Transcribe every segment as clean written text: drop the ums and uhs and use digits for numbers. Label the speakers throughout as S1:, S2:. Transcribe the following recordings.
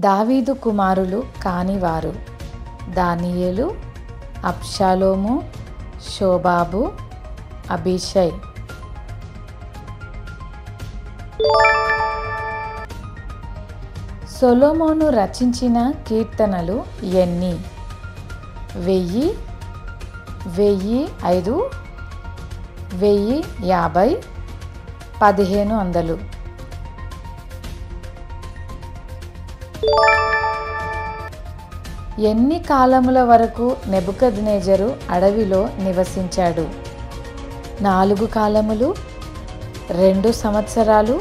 S1: దావీదు కుమారులు కానివారు దానియేలు, అబ్షాలోము, షోబాబు, అబీషై. సొలొమోను రచించిన కీర్తనలు ఎన్ని? 1000, 1005, 1050, 1500. ఎన్ని కాలముల వరకు నెబుకద్నెజరు అడవిలో నివసించాడు? 4 కాలములు, 2 సంవత్సరాలు,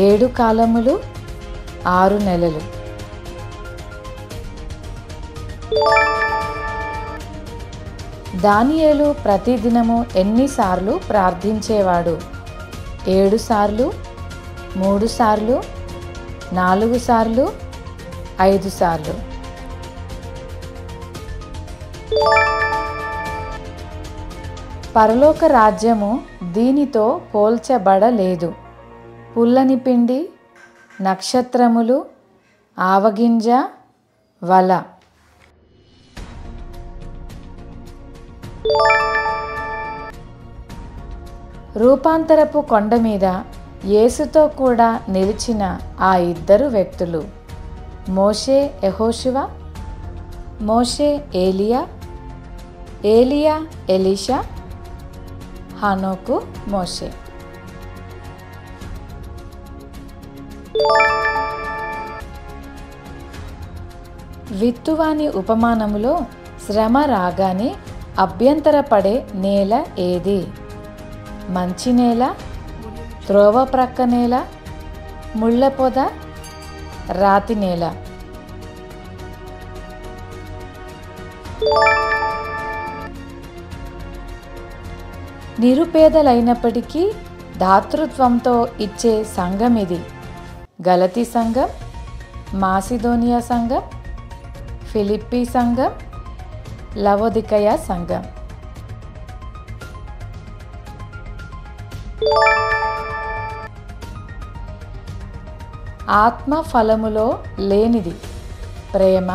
S1: 7 కాలములు, 6 నెలలు. దానియేలు ప్రతిదినము ఎన్నిసార్లు ప్రార్థించేవాడు? 7 సార్లు, 3 సార్లు, 4 సార్లు, 5 సార్లు. పరలోక రాజ్యము దీనితో పోల్చబడలేదు. పుల్లని పిండి, నక్షత్రములు, ఆవగింజ, వల. రూపాంతరపు కొండ మీద యేసుతో కూడా నిలిచిన ఆ 2 వ్యక్తులు మోషే యెహోషువ, మోషే ఏలియా, ఏలియా ఎలీషా, హనోకు మోషే. విత్తువాని ఉపమానములో శ్రమ రాగానే అభ్యంతరపడే నేల ఏది? మంచి నేల, త్రోవ ప్రక్క నేల, ముళ్ళ పొద, రాతి నేల. నిరుపేదలైనప్పటికీ దాతృత్వంతో ఇచ్చే సంఘం ఇది. గలతీ సంఘం, మాసిదోనియా సంఘం, ఫిలిప్పీ సంఘం, లవొదికయ సంఘం. ఆత్మ ఫలములో లేనిది ప్రేమ,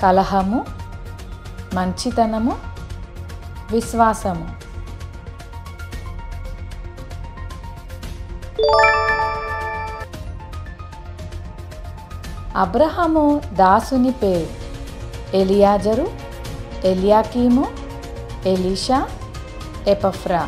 S1: కలహము, మంచితనము, విశ్వాసము. అబ్రహాము దాసుని పేరు ఎలియాజరు, ఎలియాకీము, ఎలీషా, ఎపఫ్రా.